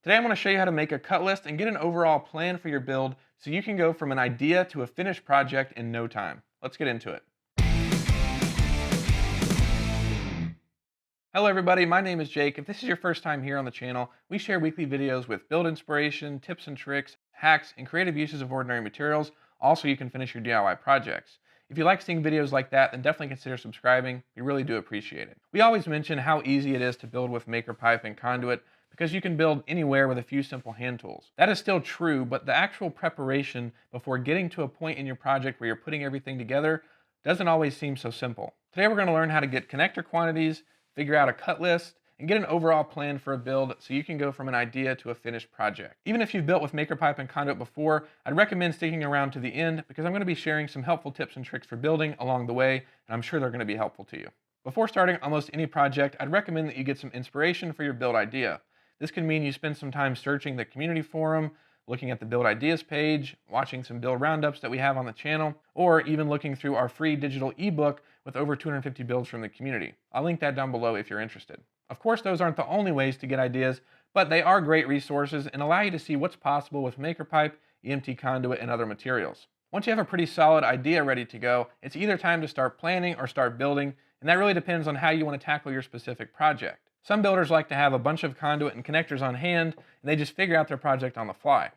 Today I'm going to show you how to make a cut list and get an overall plan for your build so you can go from an idea to a finished project in no time. Let's get into it. Hello everybody, my name is Jake. If this is your first time here on the channel, we share weekly videos with build inspiration, tips and tricks, hacks, and creative uses of ordinary materials, also you can finish your DIY projects. If you like seeing videos like that, then definitely consider subscribing. We really do appreciate it. We always mention how easy it is to build with MakerPipe and Conduit because you can build anywhere with a few simple hand tools. That is still true, but the actual preparation before getting to a point in your project where you're putting everything together doesn't always seem so simple. Today we're going to learn how to get connector quantities, figure out a cut list, and get an overall plan for a build so you can go from an idea to a finished project. Even if you've built with MakerPipe and Conduit before, I'd recommend sticking around to the end because I'm going to be sharing some helpful tips and tricks for building along the way, and I'm sure they're going to be helpful to you. Before starting almost any project, I'd recommend that you get some inspiration for your build idea. This can mean you spend some time searching the community forum, looking at the build ideas page, watching some build roundups that we have on the channel, or even looking through our free digital ebook with over 250 builds from the community. I'll link that down below if you're interested. Of course, those aren't the only ways to get ideas, but they are great resources and allow you to see what's possible with MakerPipe, EMT Conduit, and other materials. Once you have a pretty solid idea ready to go, it's either time to start planning or start building, and that really depends on how you want to tackle your specific project. Some builders like to have a bunch of conduit and connectors on hand, and they just figure out their project on the fly.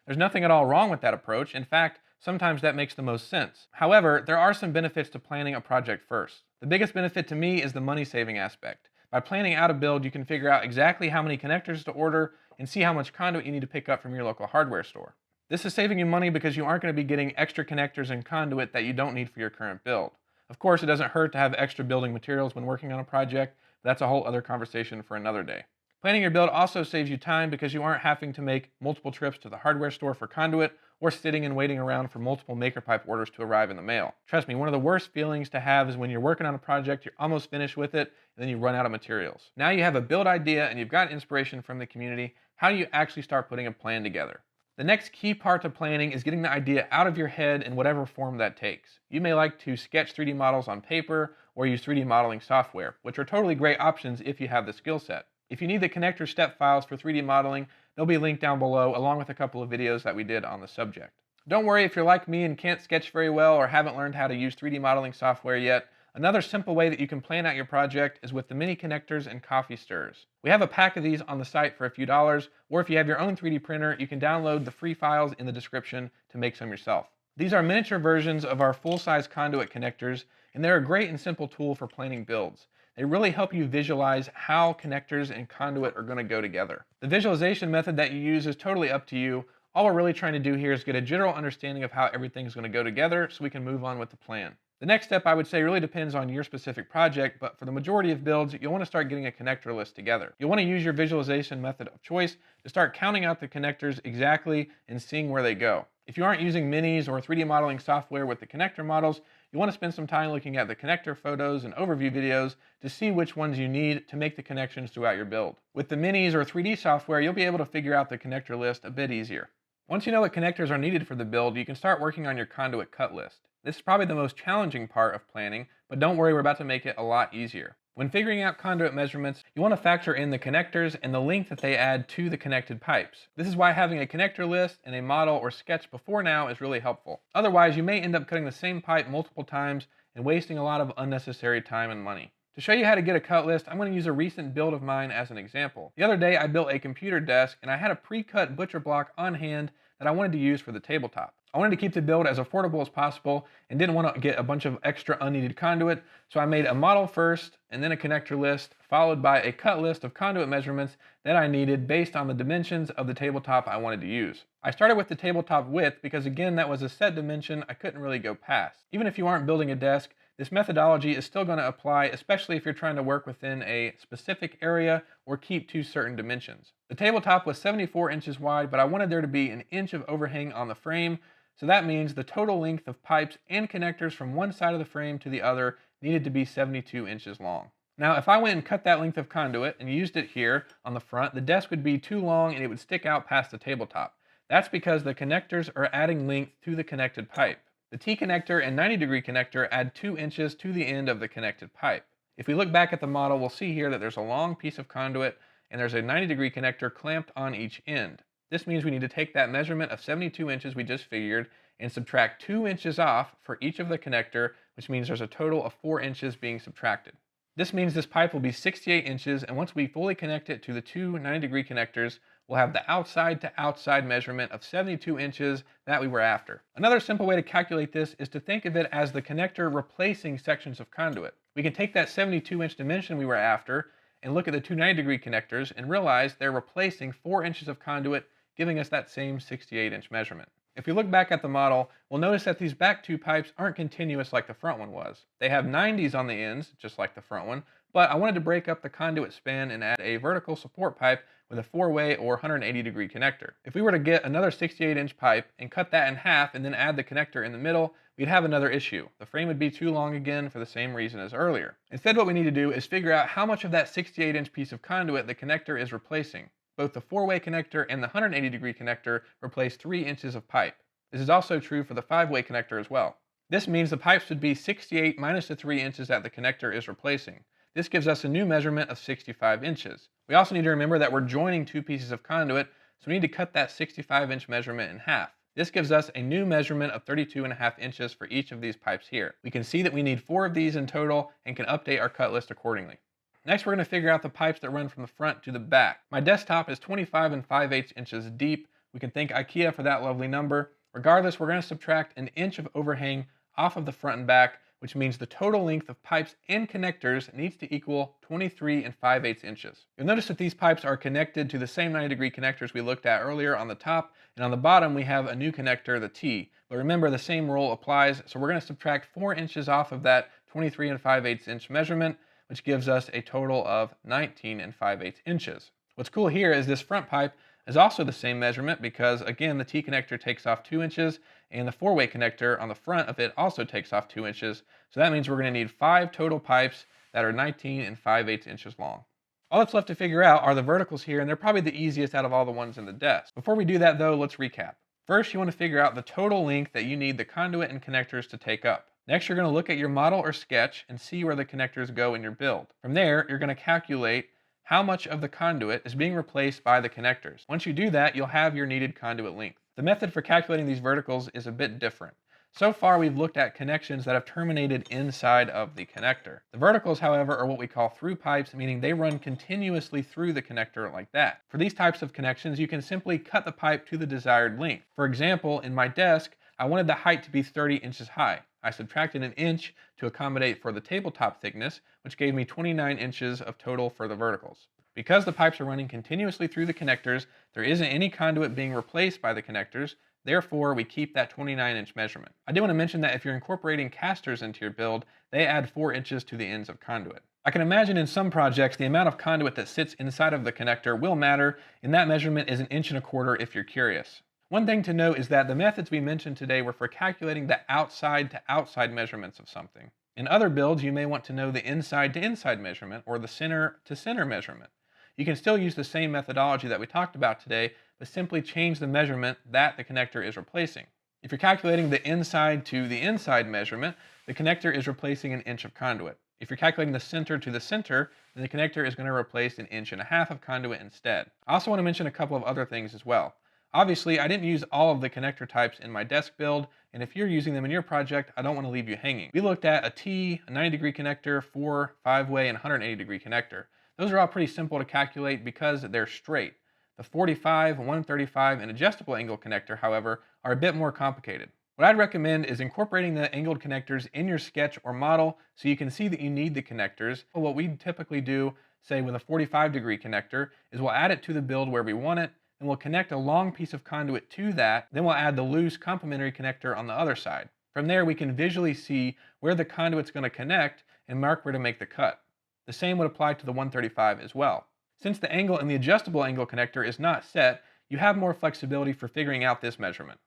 There's nothing at all wrong with that approach. In fact, sometimes that makes the most sense. However, there are some benefits to planning a project first. The biggest benefit to me is the money saving aspect. By planning out a build, you can figure out exactly how many connectors to order and see how much conduit you need to pick up from your local hardware store. This is saving you money because you aren't going to be getting extra connectors and conduit that you don't need for your current build. Of course, it doesn't hurt to have extra building materials when working on a project, but that's a whole other conversation for another day. Planning your build also saves you time because you aren't having to make multiple trips to the hardware store for conduit or sitting and waiting around for multiple MakerPipe orders to arrive in the mail. Trust me, one of the worst feelings to have is when you're working on a project, you're almost finished with it, and then you run out of materials. Now you have a build idea and you've got inspiration from the community. How do you actually start putting a plan together? The next key part to planning is getting the idea out of your head in whatever form that takes. You may like to sketch 3D models on paper or use 3D modeling software, which are totally great options if you have the skill set. If you need the connector step files for 3D modeling, they'll be linked down below along with a couple of videos that we did on the subject. Don't worry if you're like me and can't sketch very well or haven't learned how to use 3D modeling software yet. Another simple way that you can plan out your project is with the mini connectors and coffee stirrers. We have a pack of these on the site for a few dollars, or if you have your own 3D printer, you can download the free files in the description to make some yourself. These are miniature versions of our full-size conduit connectors, and they're a great and simple tool for planning builds. They really help you visualize how connectors and conduit are going to go together. The visualization method that you use is totally up to you. All we're really trying to do here is get a general understanding of how everything's going to go together so we can move on with the plan. The next step I would say really depends on your specific project, but for the majority of builds, you'll want to start getting a connector list together. You'll want to use your visualization method of choice to start counting out the connectors exactly and seeing where they go. If you aren't using minis or 3D modeling software with the connector models, you want to spend some time looking at the connector photos and overview videos to see which ones you need to make the connections throughout your build. With the minis or 3D software, you'll be able to figure out the connector list a bit easier. Once you know what connectors are needed for the build, you can start working on your conduit cut list. This is probably the most challenging part of planning, but don't worry, we're about to make it a lot easier. When figuring out conduit measurements, you want to factor in the connectors and the length that they add to the connected pipes. This is why having a connector list and a model or sketch before now is really helpful. Otherwise, you may end up cutting the same pipe multiple times and wasting a lot of unnecessary time and money. To show you how to get a cut list, I'm going to use a recent build of mine as an example. The other day, I built a computer desk and I had a pre-cut butcher block on hand that I wanted to use for the tabletop. I wanted to keep the build as affordable as possible and didn't want to get a bunch of extra unneeded conduit, so I made a model first and then a connector list, followed by a cut list of conduit measurements that I needed based on the dimensions of the tabletop I wanted to use. I started with the tabletop width because again, that was a set dimension I couldn't really go past. Even if you aren't building a desk, this methodology is still going to apply, especially if you're trying to work within a specific area or keep to certain dimensions. The tabletop was 74 inches wide, but I wanted there to be an inch of overhang on the frame, so that means the total length of pipes and connectors from one side of the frame to the other needed to be 72 inches long. Now, if I went and cut that length of conduit and used it here on the front, the desk would be too long and it would stick out past the tabletop. That's because the connectors are adding length to the connected pipe. The T-connector and 90-degree connector add 2 inches to the end of the connected pipe. If we look back at the model, we'll see here that there's a long piece of conduit and there's a 90-degree connector clamped on each end. This means we need to take that measurement of 72 inches we just figured and subtract 2 inches off for each of the connector, which means there's a total of 4 inches being subtracted. This means this pipe will be 68 inches, and once we fully connect it to the two 90-degree connectors, we'll have the outside to outside measurement of 72 inches that we were after. Another simple way to calculate this is to think of it as the connector replacing sections of conduit. We can take that 72-inch dimension we were after and look at the two 90-degree connectors and realize they're replacing 4 inches of conduit, giving us that same 68-inch measurement. If we look back at the model, we'll notice that these back two pipes aren't continuous like the front one was. They have 90s on the ends, just like the front one, but I wanted to break up the conduit span and add a vertical support pipe with a 4-way or 180-degree connector. If we were to get another 68-inch pipe and cut that in half and then add the connector in the middle, we'd have another issue. The frame would be too long again for the same reason as earlier. Instead, what we need to do is figure out how much of that 68-inch piece of conduit the connector is replacing. Both the 4-way connector and the 180-degree connector replace 3 inches of pipe. This is also true for the 5-way connector as well. This means the pipes would be 68 minus the 3 inches that the connector is replacing. This gives us a new measurement of 65 inches. We also need to remember that we're joining two pieces of conduit, so we need to cut that 65-inch measurement in half. This gives us a new measurement of 32.5 inches for each of these pipes here. We can see that we need 4 of these in total and can update our cut list accordingly. Next, we're going to figure out the pipes that run from the front to the back. My desktop is 25 5/8 inches deep. We can thank IKEA for that lovely number. Regardless, we're going to subtract an inch of overhang off of the front and back, which means the total length of pipes and connectors needs to equal 23 5/8 inches. You'll notice that these pipes are connected to the same 90-degree connectors we looked at earlier on the top, and on the bottom we have a new connector, the T. But remember, the same rule applies, so we're going to subtract 4 inches off of that 23 5/8 inch measurement, which gives us a total of 19 5/8 inches. What's cool here is this front pipe is also the same measurement because, again, the T connector takes off 2 inches, and the 4-way connector on the front of it also takes off 2 inches. So that means we're going to need 5 total pipes that are 19 5/8 inches long. All that's left to figure out are the verticals here, and they're probably the easiest out of all the ones in the desk. Before we do that, though, let's recap. First, you want to figure out the total length that you need the conduit and connectors to take up. Next, you're going to look at your model or sketch and see where the connectors go in your build. From there, you're going to calculate how much of the conduit is being replaced by the connectors. Once you do that, you'll have your needed conduit length. The method for calculating these verticals is a bit different. So far, we've looked at connections that have terminated inside of the connector. The verticals, however, are what we call through pipes, meaning they run continuously through the connector like that. For these types of connections, you can simply cut the pipe to the desired length. For example, in my desk, I wanted the height to be 30 inches high. I subtracted an inch to accommodate for the tabletop thickness, which gave me 29 inches of total for the verticals. Because the pipes are running continuously through the connectors, there isn't any conduit being replaced by the connectors. Therefore, we keep that 29-inch measurement. I do want to mention that if you're incorporating casters into your build, they add 4 inches to the ends of conduit. I can imagine in some projects, the amount of conduit that sits inside of the connector will matter, and that measurement is 1.25 inches if you're curious. One thing to note is that the methods we mentioned today were for calculating the outside to outside measurements of something. In other builds, you may want to know the inside to inside measurement or the center to center measurement. You can still use the same methodology that we talked about today, but simply change the measurement that the connector is replacing. If you're calculating the inside to the inside measurement, the connector is replacing an inch of conduit. If you're calculating the center to the center, then the connector is going to replace 1.5 inches of conduit instead. I also want to mention a couple of other things as well. Obviously, I didn't use all of the connector types in my desk build, and if you're using them in your project, I don't want to leave you hanging. We looked at a T, a 90-degree connector, 4, 5-way, and 180-degree connector. Those are all pretty simple to calculate because they're straight. The 45, 135, and adjustable angle connector, however, are a bit more complicated. What I'd recommend is incorporating the angled connectors in your sketch or model so you can see that you need the connectors. What we typically do, say with a 45-degree connector, is we'll add it to the build where we want it, and we'll connect a long piece of conduit to that, then we'll add the loose complementary connector on the other side. From there, we can visually see where the conduit's going to connect and mark where to make the cut. The same would apply to the 135 as well. Since the angle in the adjustable angle connector is not set, you have more flexibility for figuring out this measurement.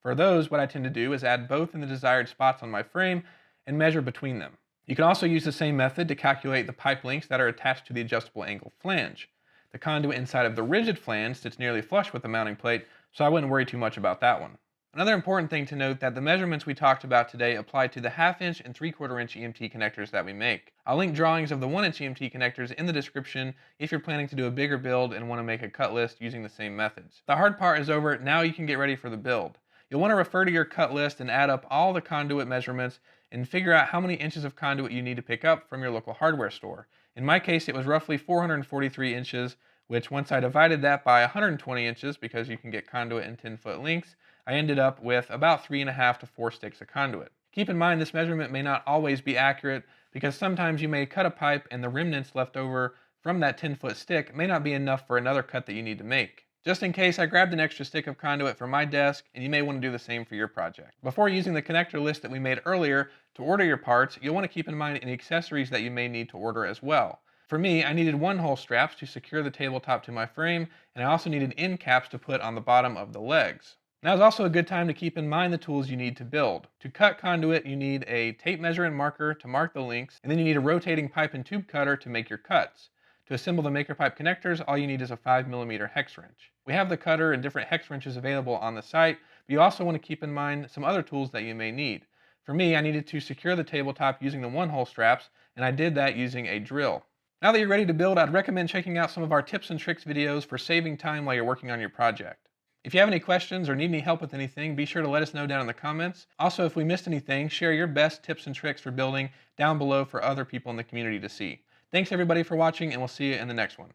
For those, what I tend to do is add both in the desired spots on my frame and measure between them. You can also use the same method to calculate the pipe lengths that are attached to the adjustable angle flange. The conduit inside of the rigid flange sits nearly flush with the mounting plate, so I wouldn't worry too much about that one. Another important thing to note that the measurements we talked about today apply to the half-inch and three-quarter-inch EMT connectors that we make. I'll link drawings of the 1-inch EMT connectors in the description if you're planning to do a bigger build and want to make a cut list using the same methods. The hard part is over, now you can get ready for the build. You'll want to refer to your cut list and add up all the conduit measurements and figure out how many inches of conduit you need to pick up from your local hardware store. In my case, it was roughly 443 inches, which once I divided that by 120 inches, because you can get conduit in 10-foot lengths, I ended up with about 3.5 to 4 sticks of conduit. Keep in mind this measurement may not always be accurate because sometimes you may cut a pipe and the remnants left over from that 10-foot stick may not be enough for another cut that you need to make. Just in case, I grabbed an extra stick of conduit from my desk, and you may want to do the same for your project. Before using the connector list that we made earlier to order your parts, you'll want to keep in mind any accessories that you may need to order as well. For me, I needed 1-hole straps to secure the tabletop to my frame, and I also needed end caps to put on the bottom of the legs. Now is also a good time to keep in mind the tools you need to build. To cut conduit, you need a tape measure and marker to mark the lengths, and then you need a rotating pipe and tube cutter to make your cuts. To assemble the maker pipe connectors, all you need is a 5mm hex wrench. We have the cutter and different hex wrenches available on the site, but you also want to keep in mind some other tools that you may need. For me, I needed to secure the tabletop using the 1-hole straps, and I did that using a drill. Now that you're ready to build, I'd recommend checking out some of our tips and tricks videos for saving time while you're working on your project. If you have any questions or need any help with anything, be sure to let us know down in the comments. Also, if we missed anything, share your best tips and tricks for building down below for other people in the community to see. Thanks everybody for watching, and we'll see you in the next one.